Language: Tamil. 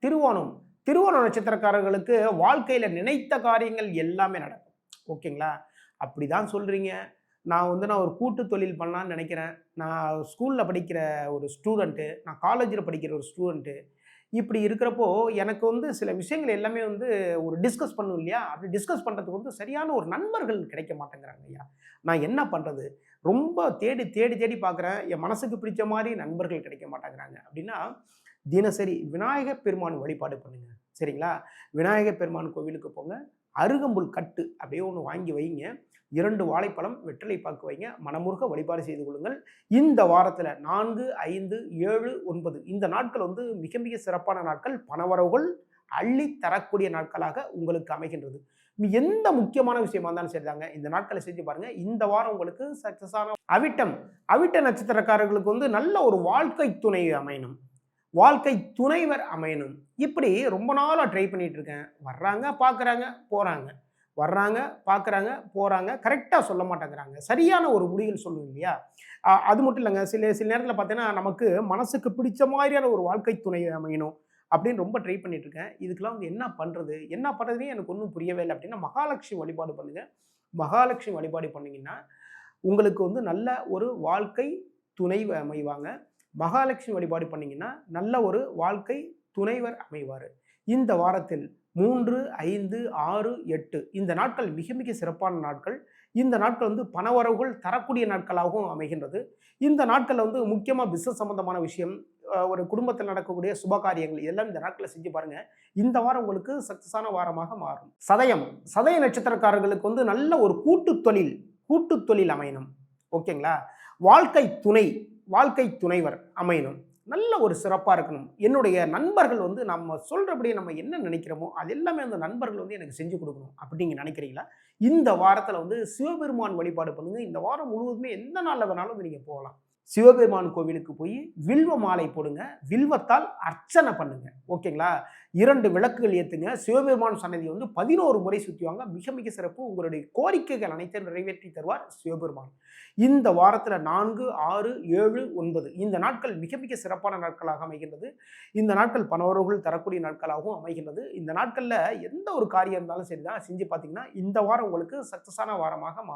திருவோணம். திருவோண நட்சத்திரக்காரர்களுக்கு வாழ்க்கையில நினைத்த காரியங்கள் எல்லாமே நடக்கும். ஓகேங்களா? அப்படிதான் சொல்றீங்க. நான் ஒரு கூட்டு தொழில் பண்ணலான்னு நெனைக்கிறேன். நான் ஸ்கூல்ல படிக்கிற ஒரு ஸ்டூடண்ட்டு, நான் காலேஜ்ல படிக்கிற ஒரு ஸ்டூடண்ட்டு. இப்படி இருக்கிறப்போ, எனக்கு சில விஷயங்கள் எல்லாமே ஒரு டிஸ்கஸ் பண்ணணும் இல்லையா? அப்படி டிஸ்கஸ் பண்றதுக்கு சரியான ஒரு நண்பர்கள் கிடைக்க மாட்டேங்கிறாங்க ஐயா. நான் என்ன பண்றது? ரொம்ப தேடி, தேடி, தேடி பார்க்குறேன். என் மனசுக்கு பிடிச்ச மாரி நண்பர்கள் கிடைக்க மாட்டேங்கிறாங்க. அப்படின்னா, தினசரி விநாயகர் பெருமான் வழிபாடு பண்ணுங்க. சரிங்களா? விநாயகர் பெருமான் கோவிலுக்கு போங்க. அருகம்புல் கட்டு அப்படியே ஒண்ணு வாங்கி வைங்க. 2 வாழைப்பழம், வெற்றிலை பாக்கு வைங்க. மனமுருக வழிபாடு செய்து கொள்ளுங்கள். இந்த வாரத்தில 4, 5, 7, 9 இந்த நாட்கள் மிக மிக சிறப்பான நாட்கள். பணவரவுகள் அள்ளி தரக்கூடிய நாட்களாக உங்களுக்கு அமைகின்றது. எந்த முக்கியமான விஷயமா இருந்தாலும் சரிதாங்க. இந்த நாட்கள செஞ்சு பாருங்க. இந்த வாரம் உங்களுக்கு சக்சஸ் ஆன அவிட்டம். அவிட்ட நட்சத்திரக்காரர்களுக்கு நல்ல ஒரு வாழ்க்கை துணை அமையணும். வாழ்க்கை துணைவர் அமையணும். இப்படி ரொம்ப நாளா ட்ரை பண்ணிட்டு இருக்கேன். வர்றாங்க, பார்க்குறாங்க, போறாங்க. வர்றாங்க, பார்க்குறாங்க, போறாங்க. கரெக்ட்டா சொல்ல மாட்டேங்கிறாங்க. சரியான ஒரு முடிவுகள் சொல்லணும் இல்லையா? அது மட்டும் இல்லங்க. சில சில நேரத்தில பார்த்தீங்கன்னா, நமக்கு மனசுக்கு பிடிச்ச மாதிரியான ஒரு வாழ்க்கை துணை அமையணும். அப்படின்னு ரொம்ப ட்ரை பண்ணிட்டு இருக்கேன். இதுக்கெல்லாம் என்ன பண்றது? என்ன பண்றதுன்னே எனக்கு ஒண்ணும் புரியவே இல்ல அப்படின்னா, மகாலட்சுமி வழிபாடு பண்ணுங்க. மகாலட்சுமி வழிபாடு பண்ணீங்கன்னா, உங்களுக்கு நல்ல ஒரு வாழ்க்கை துணை அமைவாங்க. மகாலட்சுமி வழிபாடு பண்ணீங்கன்னா, நல்ல ஒரு வாழ்க்கை துணைவர் அமைவாரு. இந்த வாரத்தில் 3, 5, 6, 8 இந்த நாட்கள் மிக மிக சிறப்பான நாட்கள். இந்த நாட்கள் பணவரவுகள் தரக்கூடிய நாட்களாகவும் அமைகின்றது. இந்த நாட்கள்ல முக்கியமா பிசினஸ் சம்பந்தமான விஷயம், ஒரு குடும்பத்தில் நடக்கக்கூடிய சுப காரியங்கள் இதெல்லாம் இந்த நாட்கள்ல செஞ்சு பாருங்க. இந்த வாரம் உங்களுக்கு சக்சஸான வாரமாக மாறும். சதயம். சதய நட்சத்திரக்காரர்களுக்கு நல்ல ஒரு கூட்டு தொழில் அமையணும். ஓகேங்களா? வாழ்க்கை துணை, வாழ்க்கை துணைவர் அமையணும். நல்ல ஒரு சிறப்பா இருக்கணும். என்னுடைய நண்பர்கள் நம்ம சொல்றபடியே நம்ம என்ன நினைக்கிறோமோ, அது எல்லாமே அந்த நண்பர்கள் எனக்கு செஞ்சு குடுக்கணும். அப்படி நீங்க நினைக்கிறீங்களா? இந்த வாரத்தில சிவபெருமான் வழிபாடு பண்ணுங்க. இந்த வாரம் முழுவதுமே எந்த நாள்ல வேணாலும் நீங்க போகலாம். சிவபெருமான் கோவிலுக்கு போய் வில்வ மாலை போடுங்க. வில்வத்தால் அர்ச்சனை பண்ணுங்க. ஓகேங்களா? 2 விளக்குகள் ஏத்துங்க. சிவபெருமான் சன்னதிய 11 முறை சுத்தி வாங்க. மிக மிக சிறப்பு. உங்களுடைய கோரிக்கைகள் அனைத்தையும் நிறைவேற்றி தருவார் சிவபெருமான். இந்த வாரத்தில 4, 6, 7, 9 இந்த நாட்கள் மிக மிக சிறப்பான நாட்களாக அமைகின்றது. இந்த நாட்கள் பணவரவுகள் தரக்கூடிய நாட்களாகவும் அமைகின்றது. இந்த நாட்கள்ல எந்த ஒரு காரியம் இருந்தாலும் சரிதான், செஞ்சு பார்த்தீங்கன்னா, இந்த வாரம் உங்களுக்கு சக்சஸான வாரமாக மாறும்.